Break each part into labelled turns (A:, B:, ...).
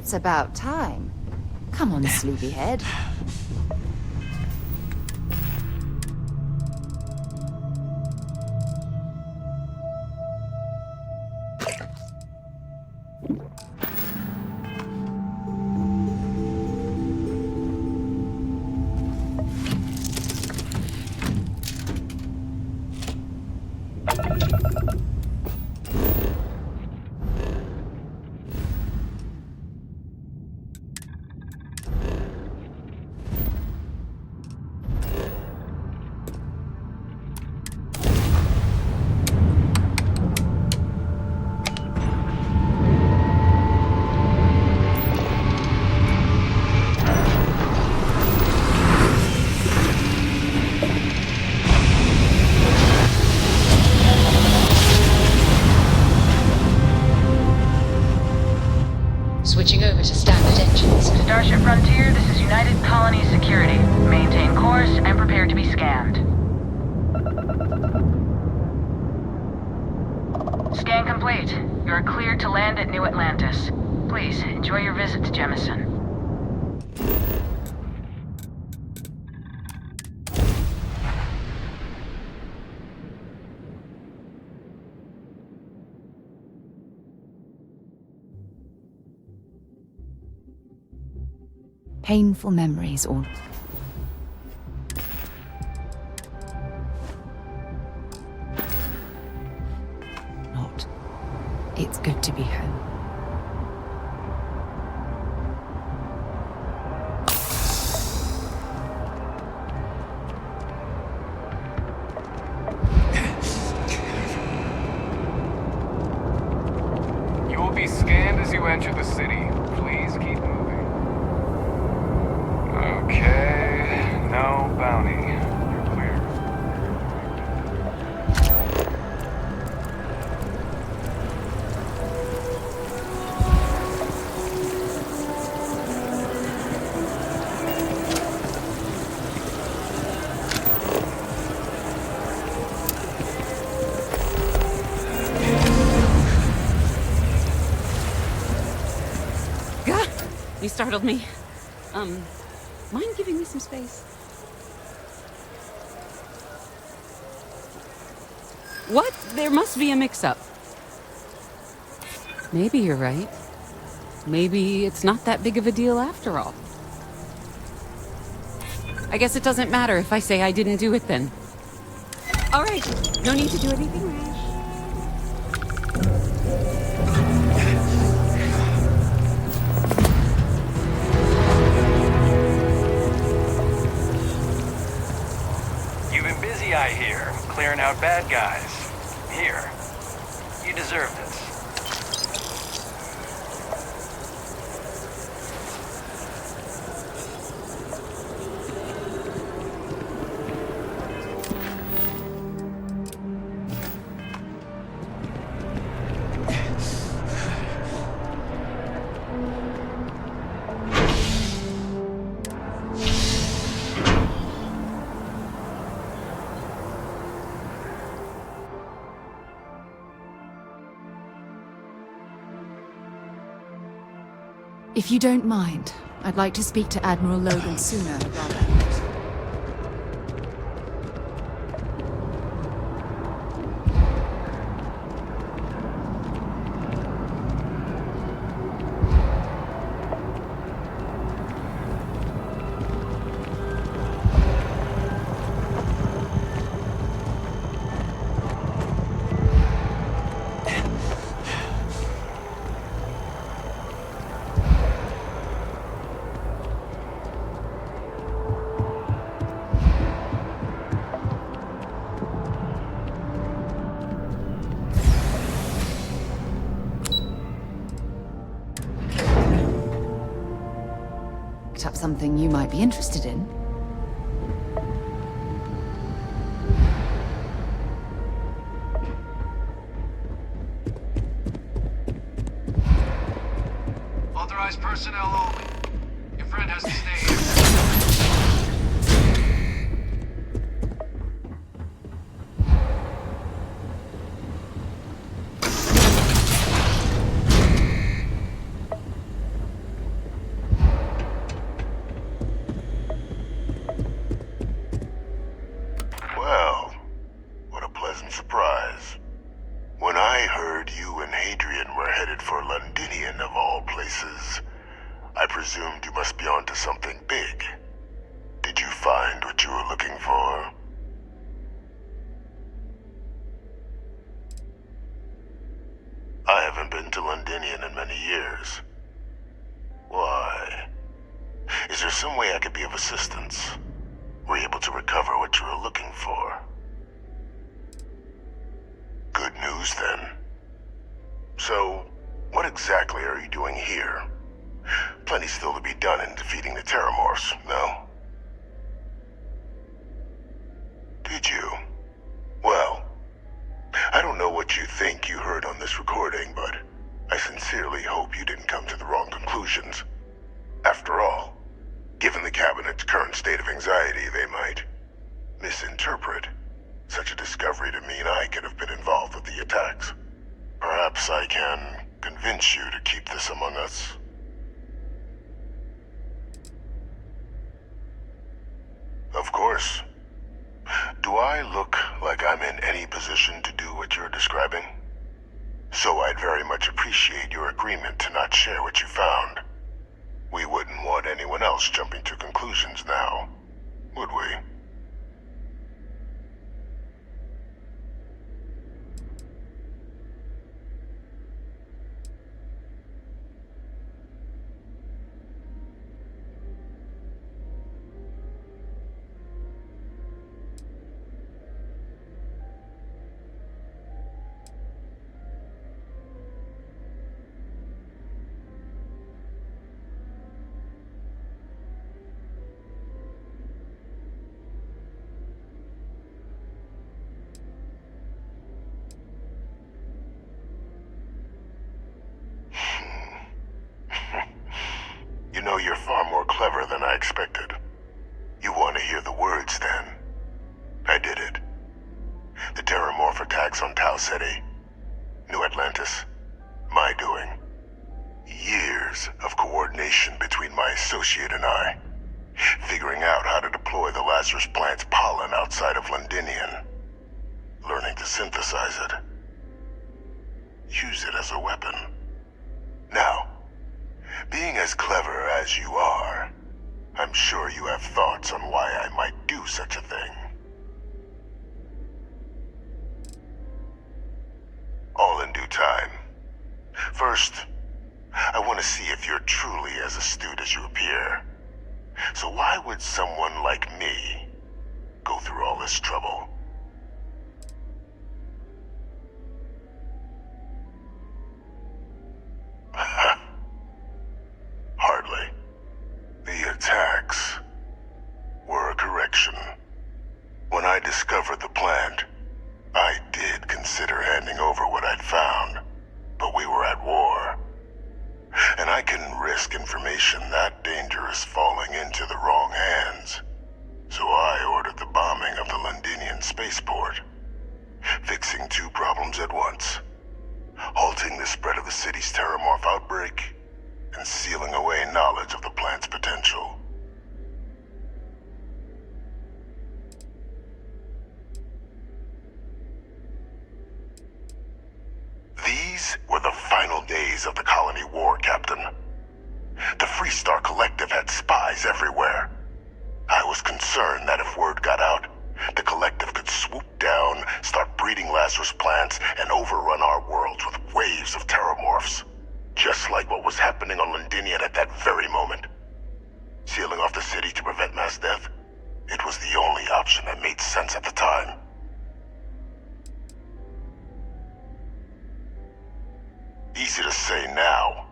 A: It's about time. Come on, sleepyhead.
B: Switching over to standard engines.
C: Starship Frontier, this is United Colony Security. Maintain course and prepare to be scanned. Scan complete. You are cleared to land at New Atlantis. Please, enjoy your visit to Jemison.
A: Painful memories or... not. It's good to be home.
D: You will be scanned as you enter the city. Please keep moving. Okay, no bounty. You're clear.
E: Gah! You startled me. Mind giving me some space? What? There must be a mix-up. Maybe you're right. Maybe it's not that big of a deal after all. I guess it doesn't matter if I say I didn't do it then. All right, no need to do anything rash.
D: I hear, clearing out bad guys. Here. You deserve this.
A: If you don't mind, I'd like to speak to Admiral Logan sooner rather than later. Up something you might be interested in.
D: Authorized personnel only. Your friend has to stay here.
F: for Londinian of all places. I presumed you must be onto something big. Did you find what you were looking for? I haven't been to Londinian in many years. Why? Is there some way I could be of assistance? Were you able to recover what you were looking for? Good news, then. So, what exactly are you doing here? Plenty still to be done in defeating the Terramorphs, no? Did you? Well, I don't know what you think you heard on this recording, but I sincerely hope you didn't come to the wrong conclusions. After all, given the Cabinet's current state of anxiety, they might misinterpret such a discovery to mean I could have been involved with the attacks. Perhaps I can convince you to keep this among us. Of course. Do I look like I'm in any position to do what you're describing? So I'd very much appreciate your agreement to not share what you found. We wouldn't want anyone else jumping to conclusions now, would we? You know, you're far more clever than I expected. You want to hear the words, then? I did it. The Terramorph attacks on Tau City, New Atlantis, my doing. Years of coordination between my associate and I, figuring out how to deploy the Lazarus plant's pollen outside of Londinian, learning to synthesize it, use it as a weapon. Now, being as clever as you are, I'm sure you have thoughts on why I might do such a thing. All in due time. First, I want to see if you're truly as astute as you appear. So why would someone like me go through all this trouble? Hardly. The attacks were a correction. When I discovered the plant, I did consider handing over what I'd found, but we were at war. And I couldn't risk information that dangerous falling into the wrong hands. So I ordered the bombing of the Londinian spaceport, fixing two problems at once: halting the spread of the city's Terramorph outbreak, and sealing away knowledge of the plant's potential. These were the final days of the colony war, Captain. The Freestar Collective had spies everywhere. I was concerned that if word got out, the Collective could swoop down, start breeding Lazarus plants, and overrun our worlds with waves of Terramorphs. Just like what was happening on Londinian at that very moment. Sealing off the city to prevent mass death, it was the only option that made sense at the time. Easy to say now,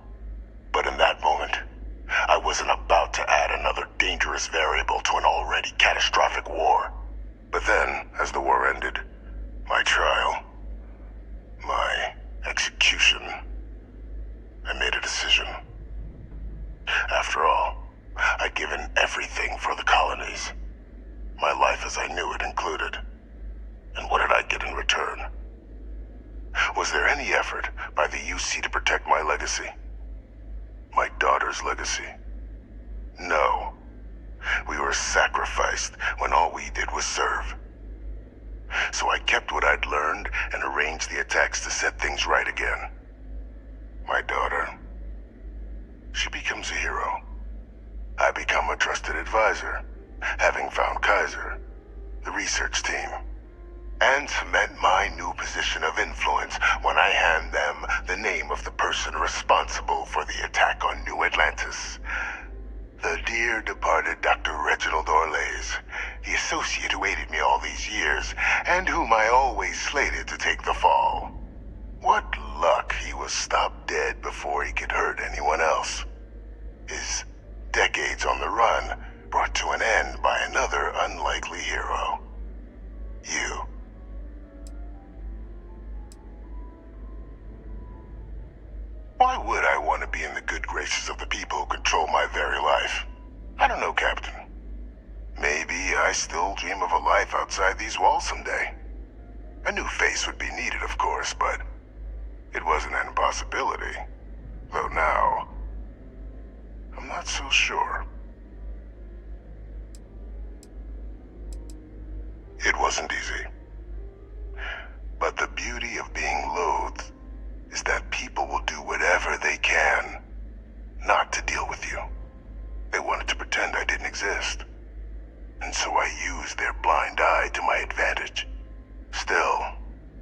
F: but in that moment, I wasn't about to add another dangerous variable to an already catastrophic war. But then, as the war ended, my trial, my execution, I made a decision. After all, I'd given everything for the colonies. My life as I knew it included. And what did I get in return? Was there any effort by the UC to protect my legacy? My daughter's legacy? No. We were sacrificed when all we did was serve. So I kept what I'd learned and arranged the attacks to set things right again. my daughter. She becomes a hero. I become a trusted advisor, having found Kaiser, the research team, and cement my new position of influence when I hand them the name of the person responsible for the attack on New Atlantis. The dear departed Dr. Reginald Orlays, the associate who aided me all these years, and whom I always slated to take the fall. What luck he was stopped dead before he could hurt anyone else. His decades on the run brought to an end by another unlikely hero. You. Why would I want to be in the good graces of the people who control my very life? I don't know, Captain. Maybe I still dream of a life outside these walls someday. A new face would be needed, of course, but it wasn't an impossibility. Though now, I'm not so sure. It wasn't easy. But the beauty of being loathed is that people will do whatever they can not to deal with you. They wanted to pretend I didn't exist. And so I used their blind eye to my advantage. Still,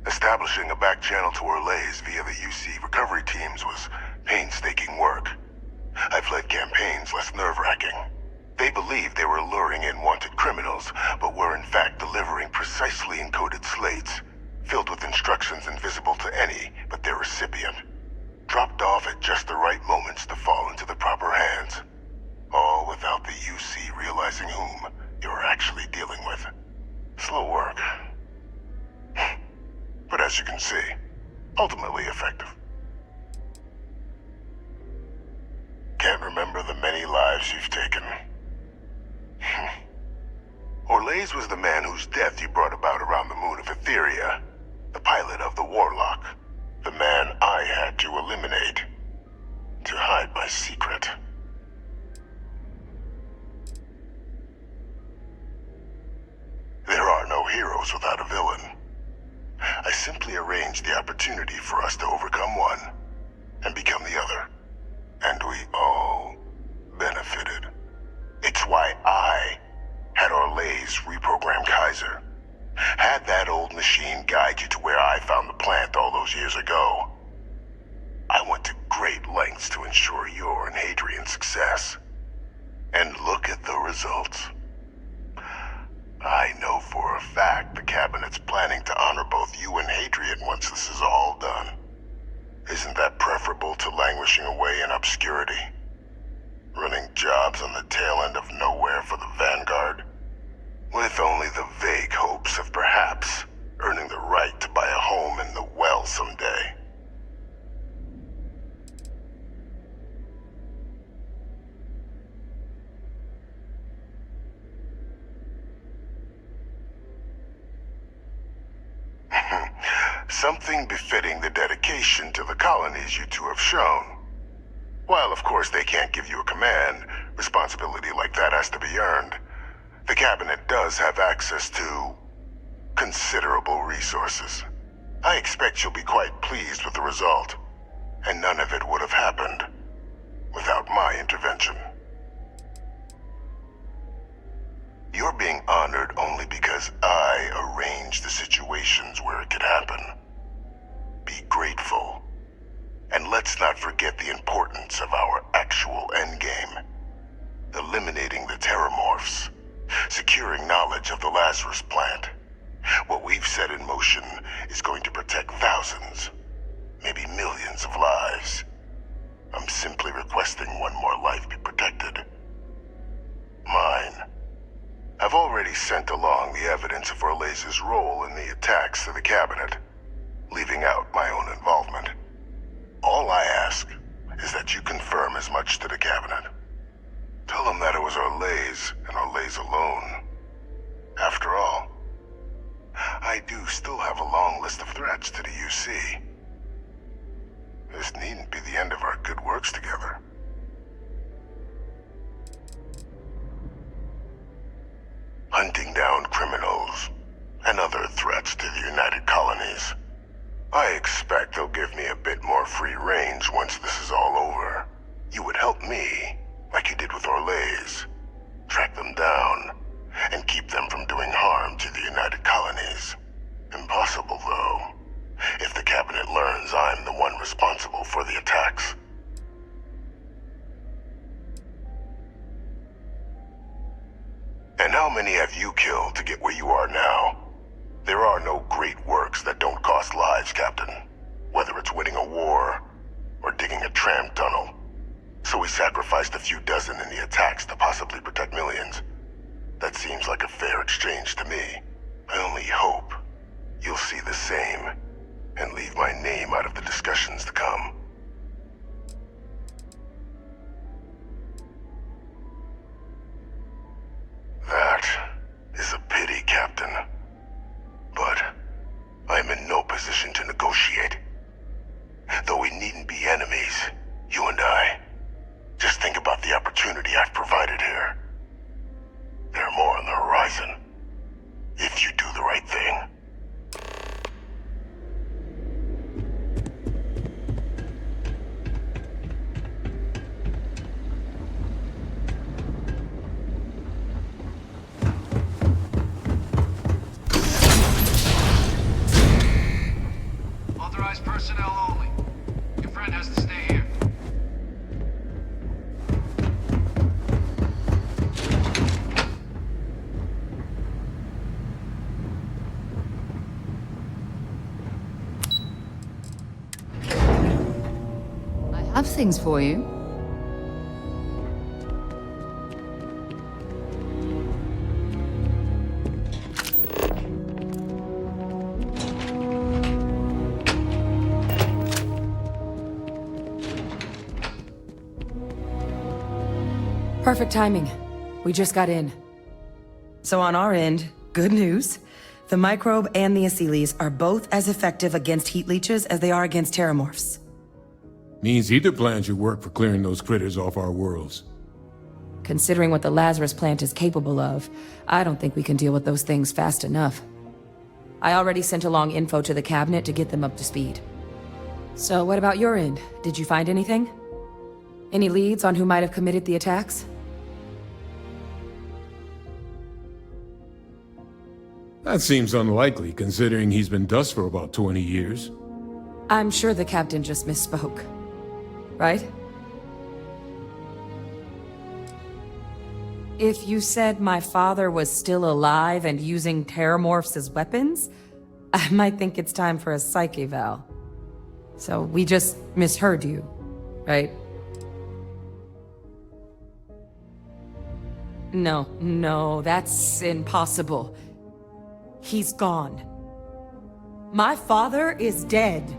F: establishing a back channel to Orlays via the UC recovery teams was painstaking work. I've led campaigns less nerve-wracking. They believed they were luring in wanted criminals, but were in fact delivering precisely encoded slates, filled with instructions invisible to any but their recipient, dropped off at just the right moments to fall into the proper hands, all without the UC realizing whom you were actually dealing with. Slow work. But as you can see, ultimately effective. Can't remember the many lives you've taken. Orlays was the man whose death you brought about around the moon of Etheria, the pilot of the Warlock, the man I had to eliminate, to hide my secret. There are no heroes without a villain. I simply arranged the opportunity for us to overcome one and become the other. And we all benefited. It's why I had Orlays reprogram Kaiser. Had that old machine guide you to where I found the plant all those years ago. I went to great lengths to ensure your and Hadrian's success. And look at the results. I know for a fact the Cabinet's planning to honor both you and Hadrian once this is all done. Isn't that preferable to languishing away in obscurity? Running jobs on the tail end of nowhere for the Vanguard? With only the vague hopes of perhaps earning the right to buy a home in the well someday. Something befitting the dedication to the colonies you two have shown. While of course they can't give you a command, responsibility like that has to be earned. The Cabinet does have access to considerable resources. I expect you'll be quite pleased with the result, and none of it would have happened without my intervention. You're being honored only because I arranged the situations where it could happen. Be grateful. And let's not forget the importance of our actual endgame. Eliminating the Terramorphs. Securing knowledge of the Lazarus plant. What we've set in motion is going to protect thousands, maybe millions of lives. I'm simply requesting one more life be protected. Mine. I've already sent along the evidence of Orlays' role in the attacks to the Cabinet, leaving out my own involvement. All I ask is that you confirm as much to the Cabinet. Tell them that it was Orlays and Orlays alone. After all, I do still have a long list of threats to the UC. This needn't be the end of our good works together. Hunting down criminals and other threats to the United Colonies. I expect they'll give me a bit more free range once this is all over. You would help me, like you did with Orlays. Track them down, and keep them from doing harm to the United Colonies. Impossible, though, if the Cabinet learns I'm the one responsible for the attacks. And how many have you killed to get where you are now? There are no great works that don't cost lives, Captain. Whether it's winning a war, or digging a tram tunnel. So we sacrificed a few dozen in the attacks to possibly protect millions. That seems like a fair exchange to me. I only hope you'll see the same, and leave my name out of the discussions to come. That is a pity, Captain. But I am in no position to negotiate. Though we needn't be enemies, you and I. Just think about the opportunity I've provided here. There are more on the horizon. If you do the right thing.
D: Authorized personnel only. Your friend has to stay here.
A: I have things for you.
G: Perfect timing. We just got in. So on our end, good news. The microbe and the Asylees are both as effective against heat leeches as they are against terramorphs.
H: Means either plan should work for clearing those critters off our worlds.
G: Considering what the Lazarus plant is capable of, I don't think we can deal with those things fast enough. I already sent along info to the Cabinet to get them up to speed. So what about your end? Did you find anything? Any leads on who might have committed the attacks?
H: That seems unlikely, considering he's been dust for about 20 years.
G: I'm sure the Captain just misspoke. Right? If you said my father was still alive and using terramorphs as weapons, I might think it's time for a psych eval. So we just misheard you, right? No, that's impossible. He's gone. My father is dead.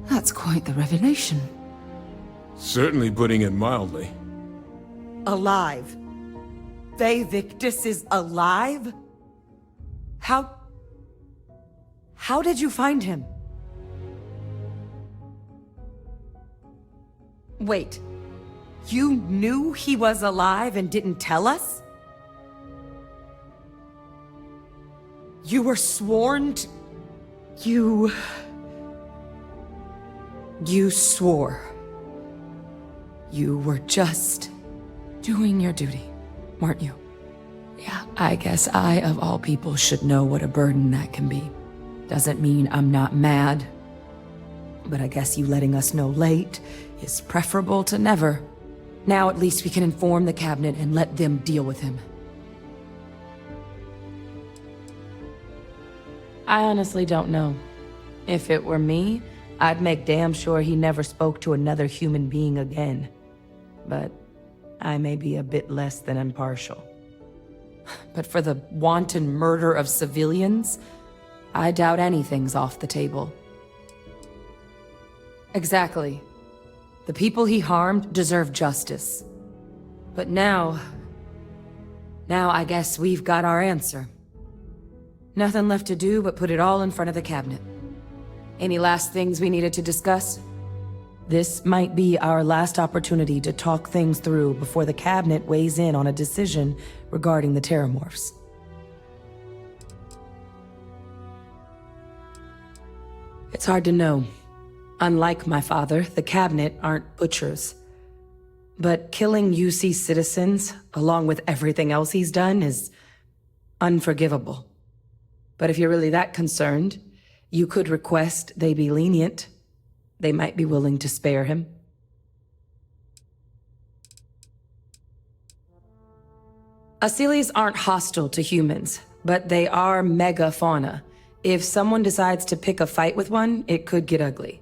A: That's quite the revelation.
H: Certainly putting it mildly.
G: Alive. They Victus is alive? How did you find him? Wait. You knew he was alive and didn't tell us? You were sworn to... You swore. You were just doing your duty, weren't you? Yeah, I guess I, of all people, should know what a burden that can be. Doesn't mean I'm not mad. But I guess you letting us know late is preferable to never. Now at least we can inform the Cabinet and let them deal with him. I honestly don't know. If it were me, I'd make damn sure he never spoke to another human being again. But I may be a bit less than impartial. But for the wanton murder of civilians, I doubt anything's off the table. Exactly. The people he harmed deserve justice. But now I guess we've got our answer. Nothing left to do but put it all in front of the Cabinet. Any last things we needed to discuss? This might be our last opportunity to talk things through before the Cabinet weighs in on a decision regarding the terramorphs. It's hard to know. Unlike my father, the cabinet aren't butchers. But killing UC citizens, along with everything else he's done, is unforgivable. But if you're really that concerned, you could request they be lenient. They might be willing to spare him. Asylees aren't hostile to humans, but they are megafauna. If someone decides to pick a fight with one, it could get ugly.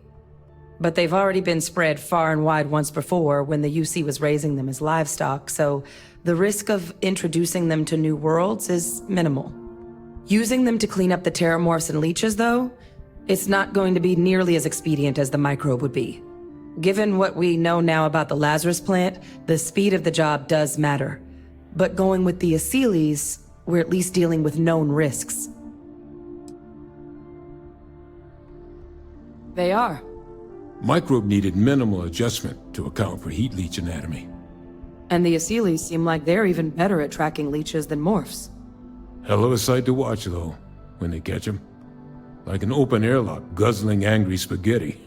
G: But they've already been spread far and wide once before when the UC was raising them as livestock, so the risk of introducing them to new worlds is minimal. Using them to clean up the terramorphs and leeches, though, it's not going to be nearly as expedient as the microbe would be. Given what we know now about the Lazarus plant, the speed of the job does matter. But going with the Asylees, we're at least dealing with known risks. They are.
H: Microbe needed minimal adjustment to account for heat leech anatomy.
G: And the Asylees seem like they're even better at tracking leeches than morphs.
H: Hell of a sight to watch, though, when they catch them. Like an open airlock guzzling angry spaghetti.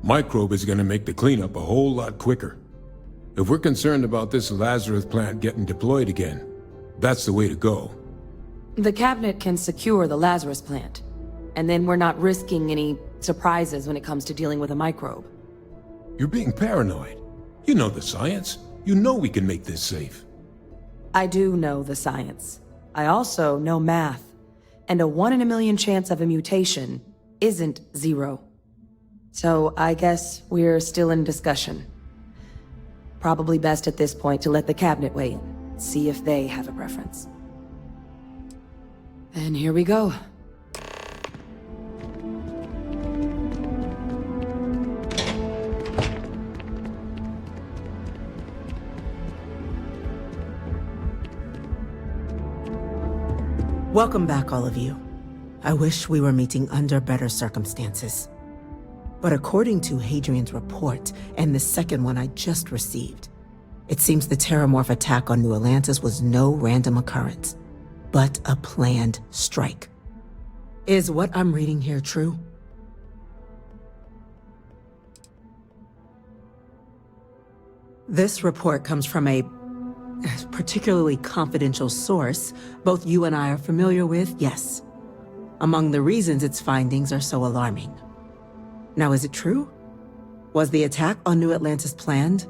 H: Microbe is gonna make the cleanup a whole lot quicker. If we're concerned about this Lazarus plant getting deployed again, that's the way to go.
G: The cabinet can secure the Lazarus plant, and then we're not risking any surprises when it comes to dealing with a microbe.
H: You're being paranoid. You know the science. You know we can make this safe.
G: I do know the science. I also know math. And a 1 in a million chance of a mutation isn't 0. So I guess we're still in discussion. Probably best at this point to let the cabinet weigh in, see if they have a preference. And here we go.
I: Welcome back, all of you. I wish we were meeting under better circumstances. But according to Hadrian's report, and the second one I just received, it seems the Terramorph attack on New Atlantis was no random occurrence, but a planned strike. Is what I'm reading here true? This report comes from a particularly confidential source both you and I are familiar with, yes. Among the reasons its findings are so alarming. Now, is it true? Was the attack on New Atlantis planned?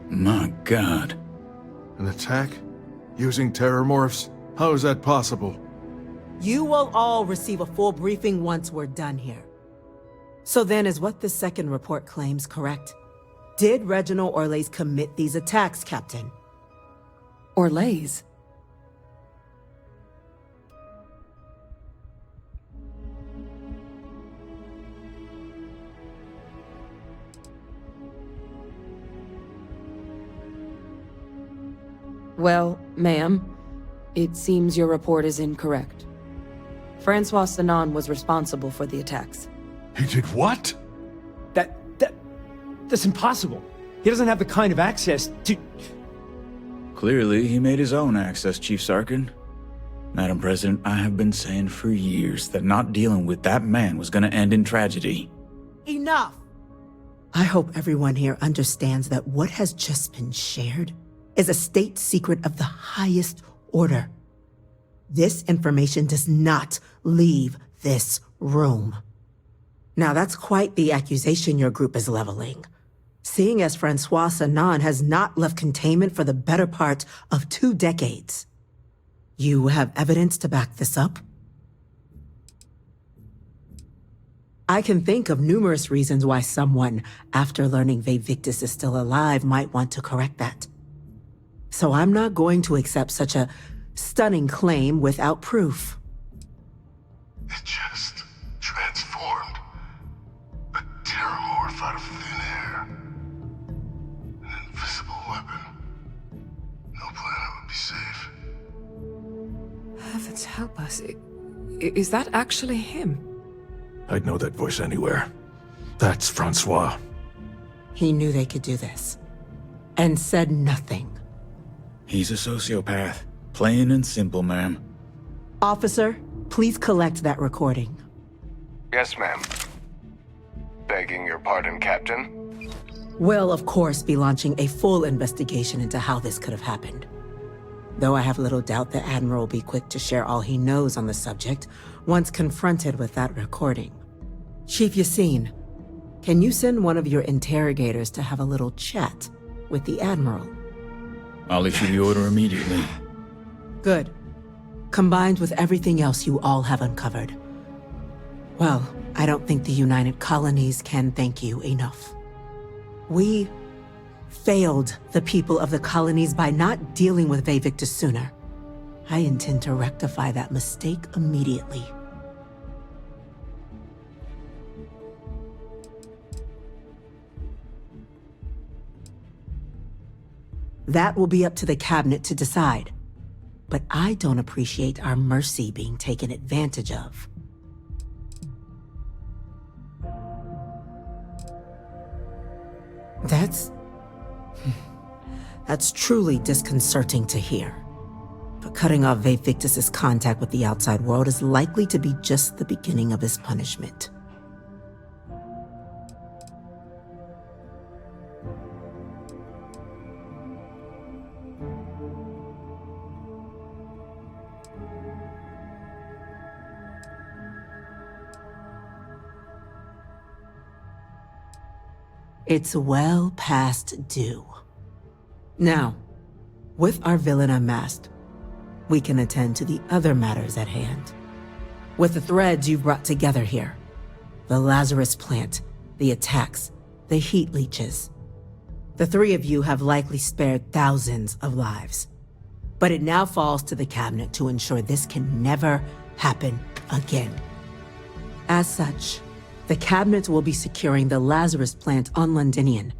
J: My God.
K: An attack? Using terramorphs? How is that possible?
I: You will all receive a full briefing once we're done here. So then, is what the second report claims correct? Did Reginald Orlays commit these attacks, Captain?
G: Orlays? Well, ma'am, it seems your report is incorrect. Francois Sanon was responsible for the attacks.
K: He did what?
L: That's impossible. He doesn't have the kind of access to...
J: Clearly, he made his own access, Chief Sarkin. Madam President, I have been saying for years that not dealing with that man was gonna end in tragedy.
I: Enough! I hope everyone here understands that what has just been shared is a state secret of the highest order. This information does not leave this room. Now that's quite the accusation your group is leveling. Seeing as Francois Sanon has not left containment for the better part of 2 decades. You have evidence to back this up? I can think of numerous reasons why someone, after learning Vivictus is still alive, might want to correct that. So I'm not going to accept such a stunning claim without proof.
F: It just transformed. A terramorph out of thin air. An invisible weapon. No planet would be safe.
G: Heavens help us. Is that actually him?
K: I'd know that voice anywhere. That's Francois.
I: He knew they could do this. And said nothing.
J: He's a sociopath. Plain and simple, ma'am.
I: Officer, please collect that recording.
D: Yes, ma'am. Begging your pardon, Captain.
I: We'll, of course, be launching a full investigation into how this could have happened. Though I have little doubt that Admiral will be quick to share all he knows on the subject once confronted with that recording. Chief Yassine, can you send one of your interrogators to have a little chat with the Admiral?
J: I'll issue the order immediately.
I: Good. Combined with everything else you all have uncovered. Well, I don't think the United Colonies can thank you enough. We failed the people of the colonies by not dealing with Victus sooner. I intend to rectify that mistake immediately. That will be up to the cabinet to decide. But I don't appreciate our mercy being taken advantage of. That's truly disconcerting to hear. But cutting off Victus's contact with the outside world is likely to be just the beginning of his punishment. It's well past due. Now, with our villain unmasked, we can attend to the other matters at hand. With the threads you've brought together here, the Lazarus plant, the attacks, the heat leeches, the three of you have likely spared thousands of lives. But it now falls to the cabinet to ensure this can never happen again. As such, the cabinet will be securing the Lazarus plant on Londinian.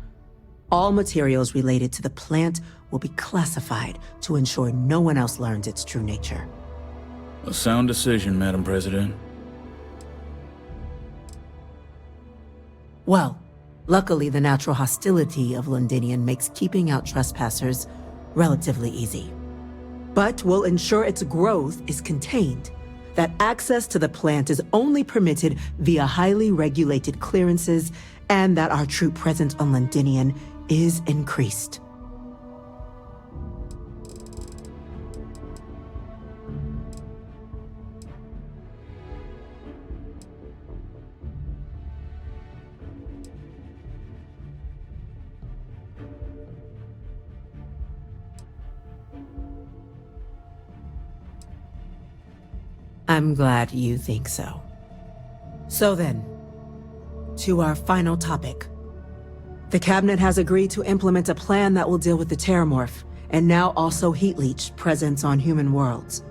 I: All materials related to the plant will be classified to ensure no one else learns its true nature.
J: A sound decision, Madam President.
I: Well, luckily the natural hostility of Londinian makes keeping out trespassers relatively easy. But we'll ensure its growth is contained, that access to the plant is only permitted via highly regulated clearances, and that our troop presence on Londinian is increased. I'm glad you think so. So then, to our final topic. The cabinet has agreed to implement a plan that will deal with the Terramorph, and now also Heat Leech presence on human worlds.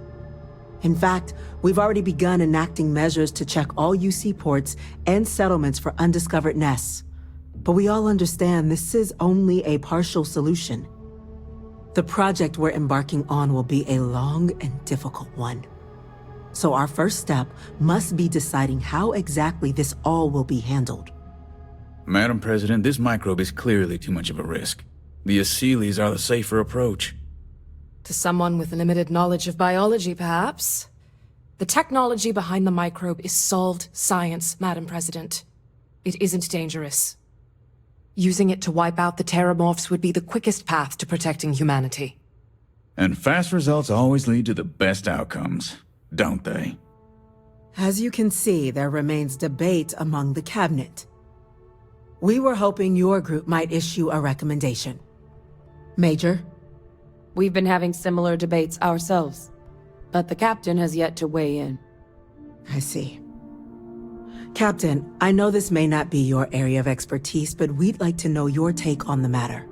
I: In fact, we've already begun enacting measures to check all UC ports and settlements for undiscovered nests. But we all understand this is only a partial solution. The project we're embarking on will be a long and difficult one. So our first step must be deciding how exactly this all will be handled.
J: Madam President, this microbe is clearly too much of a risk. The Aseles are the safer approach.
G: To someone with limited knowledge of biology, perhaps. The technology behind the microbe is solved science, Madam President. It isn't dangerous. Using it to wipe out the Terramorphs would be the quickest path to protecting humanity.
J: And fast results always lead to the best outcomes, don't they?
I: As you can see, there remains debate among the cabinet. We were hoping your group might issue a recommendation. Major?
G: We've been having similar debates ourselves, but the captain has yet to weigh in.
I: I see. Captain, I know this may not be your area of expertise, but we'd like to know your take on the matter.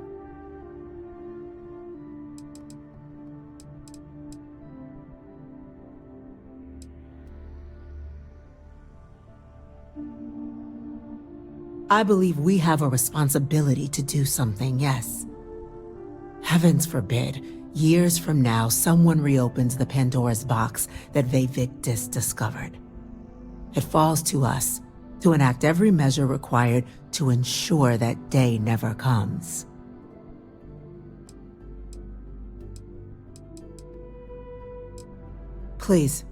I: I believe we have a responsibility to do something, yes. Heavens forbid, years from now, someone reopens the Pandora's box that Victus discovered. It falls to us to enact every measure required to ensure that day never comes. Please,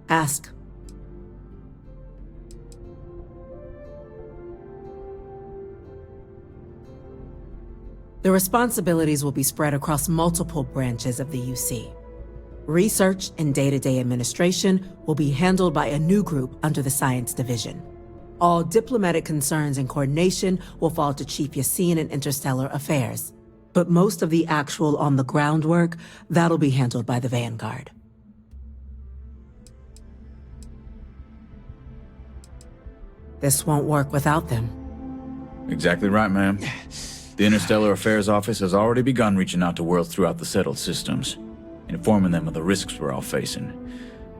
I: ask. The responsibilities will be spread across multiple branches of the UC. Research and day-to-day administration will be handled by a new group under the Science Division. All diplomatic concerns and coordination will fall to Chief Yassine and Interstellar Affairs. But most of the actual on-the-ground work, that'll be handled by the Vanguard. This won't work without them.
J: Exactly right, ma'am. The Interstellar Affairs Office has already begun reaching out to worlds throughout the settled systems, informing them of the risks we're all facing,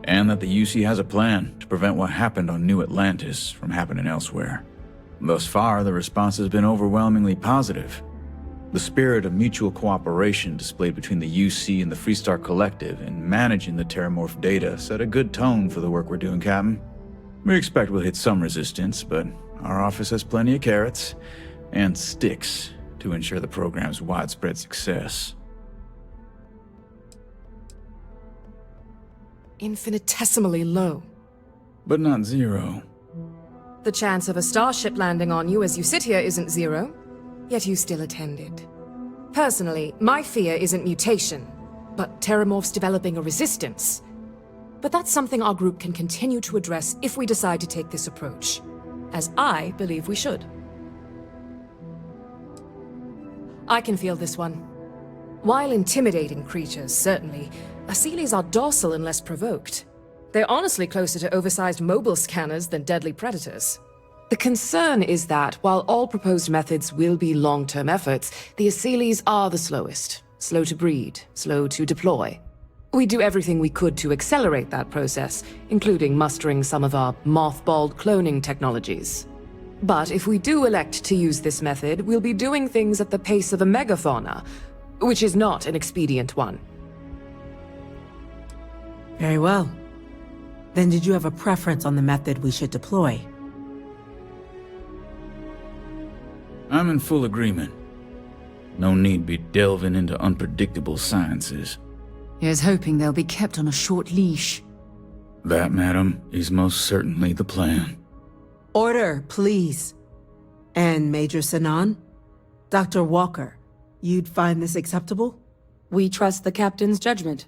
J: and that the UC has a plan to prevent what happened on New Atlantis from happening elsewhere. Thus far, the response has been overwhelmingly positive. The spirit of mutual cooperation displayed between the UC and the Freestar Collective in managing the terramorph data set a good tone for the work we're doing, Captain. We expect we'll hit some resistance, but our office has plenty of carrots and sticks to ensure the program's widespread success.
M: Infinitesimally low.
J: But not zero.
M: The chance of a starship landing on you as you sit here isn't zero, yet you still attended. Personally, my fear isn't mutation, but terramorphs developing a resistance. But that's something our group can continue to address if we decide to take this approach, as I believe we should. I can feel this one. While intimidating creatures, certainly, Asylees are docile unless provoked. They're honestly closer to oversized mobile scanners than deadly predators. The concern is that, while all proposed methods will be long-term efforts, the Asylees are the slowest. Slow to breed, slow to deploy. We do everything we could to accelerate that process, including mustering some of our mothballed cloning technologies. But if we do elect to use this method, we'll be doing things at the pace of a megafauna, which is not an expedient one.
I: Very well. Then did you have a preference on the method we should deploy?
J: I'm in full agreement. No need be delving into unpredictable sciences.
A: Here's hoping they'll be kept on a short leash.
J: That, madam, is most certainly the plan.
I: Order, please. And Major Sinan? Dr. Walker, you'd find this acceptable?
G: We trust the captain's judgment.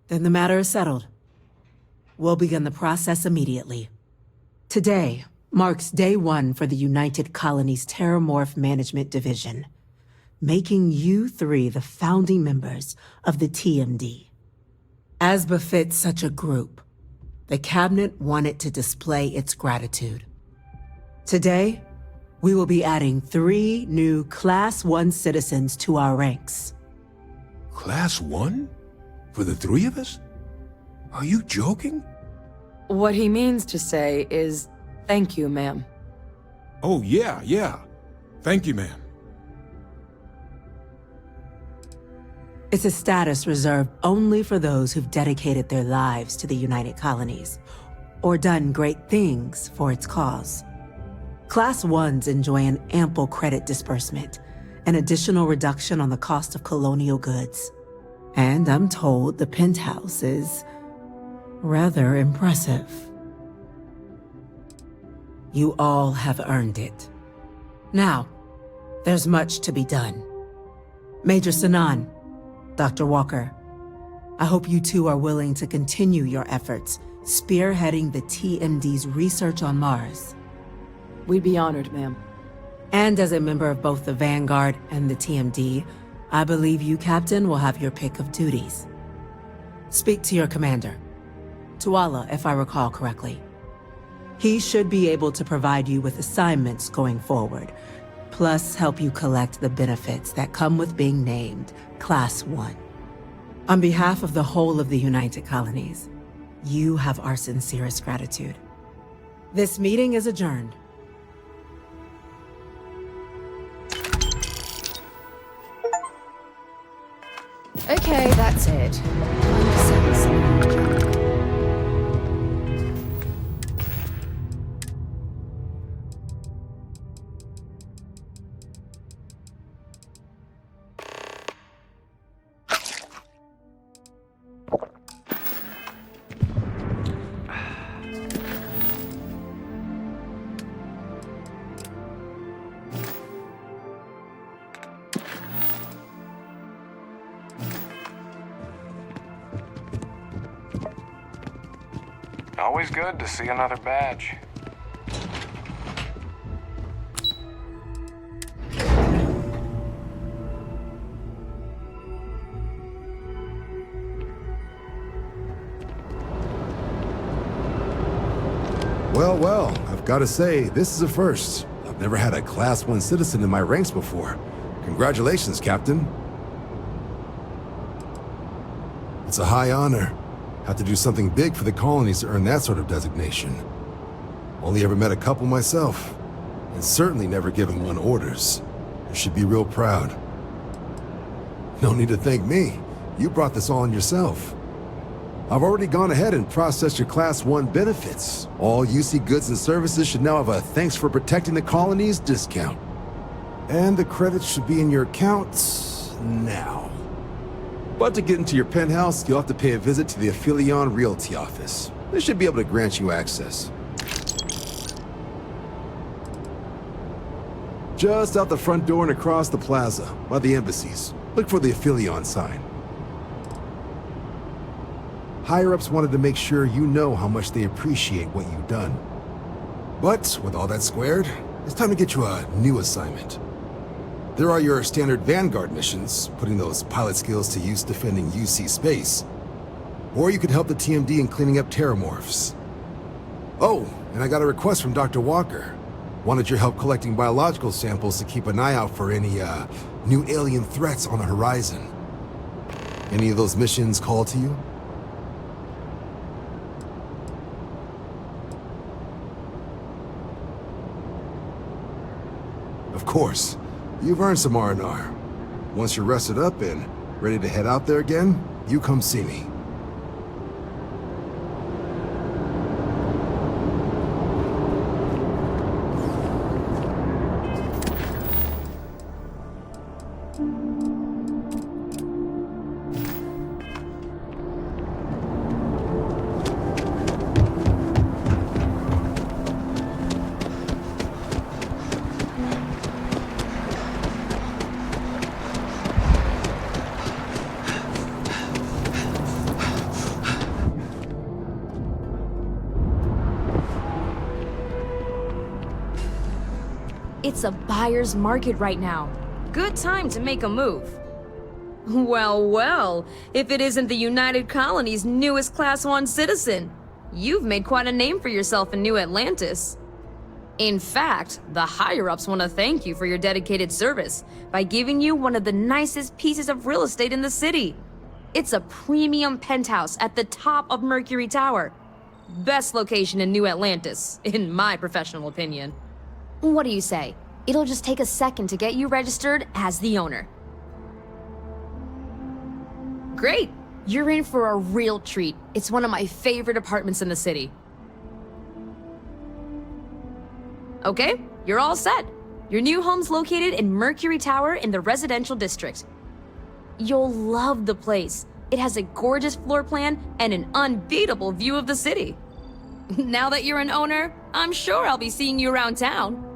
I: Then the matter is settled. We'll begin the process immediately. Today marks day one for the United Colonies Terramorph Management Division, making you three the founding members of the TMD. As befits such a group, the Cabinet wanted to display its gratitude. Today, we will be adding 3 new Class 1 citizens to our ranks.
H: Class 1? For the 3 of us? Are you joking?
G: What he means to say is, thank you, ma'am.
H: Oh, yeah. Thank you, ma'am.
I: It's a status reserved only for those who've dedicated their lives to the United Colonies, or done great things for its cause. Class 1s enjoy an ample credit disbursement, an additional reduction on the cost of colonial goods. And I'm told the penthouse is rather impressive. You all have earned it. Now, there's much to be done. Major Sinan, Dr. Walker, I hope you two are willing to continue your efforts spearheading the TMD's research on Mars.
G: We'd be honored, ma'am.
I: And as a member of both the Vanguard and the TMD, I believe you, Captain, will have your pick of duties. Speak to your commander, Tuala, if I recall correctly. He should be able to provide you with assignments going forward, plus help you collect the benefits that come with being named Class 1. On behalf of the whole of the United Colonies, you have our sincerest gratitude. This meeting is adjourned.
A: Okay, that's it. Time to settle some.
D: Always good to see another badge.
N: Well, I've got to say, this is a first. I've never had a Class 1 citizen in my ranks before. Congratulations, Captain. It's a high honor. Have to do something big for the colonies to earn that sort of designation. Only ever met a couple myself, and certainly never given one orders. You should be real proud. No need to thank me. You brought this all on yourself. I've already gone ahead and processed your Class 1 benefits. All UC goods and services should now have a thanks for protecting the colonies discount. And the credits should be in your accounts now. But to get into your penthouse, you'll have to pay a visit to the Aphelion Realty office. They should be able to grant you access. Just out the front door and across the plaza, by the embassies. Look for the Aphelion sign. Higher-ups wanted to make sure you know how much they appreciate what you've done. But with all that squared, it's time to get you a new assignment. There are your standard Vanguard missions, putting those pilot skills to use defending UC space. Or you could help the TMD in cleaning up terramorphs. Oh, and I got a request from Dr. Walker. Wanted your help collecting biological samples to keep an eye out for any, new alien threats on the horizon. Any of those missions call to you? Of course. You've earned some R&R. Once you're rested up and ready to head out there again, you come see me.
O: It's a buyer's market right now. Good time to make a move. Well, if it isn't the United Colony's newest Class 1 citizen. You've made quite a name for yourself in New Atlantis. In fact, the higher-ups want to thank you for your dedicated service by giving you one of the nicest pieces of real estate in the city. It's a premium penthouse at the top of Mercury Tower. Best location in New Atlantis, in my professional opinion.
P: What do you say? It'll just take a second to get you registered as the owner.
O: Great! You're in for a real treat. It's one of my favorite apartments in the city. Okay, you're all set. Your new home's located in Mercury Tower in the residential district. You'll love the place. It has a gorgeous floor plan and an unbeatable view of the city. Now that you're an owner, I'm sure I'll be seeing you around town.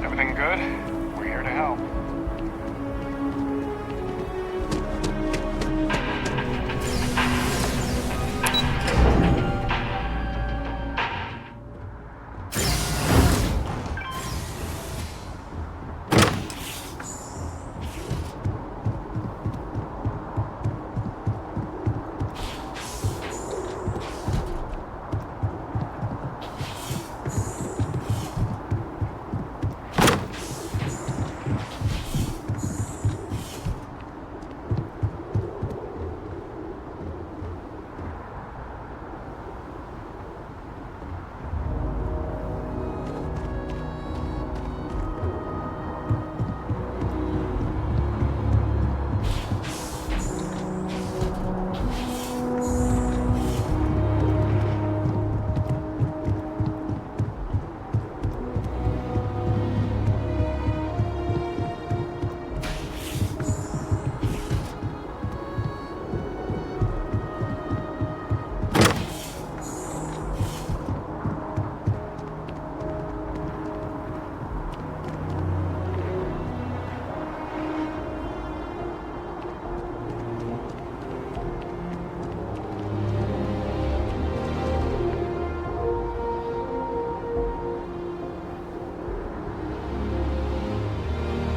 D: Everything good?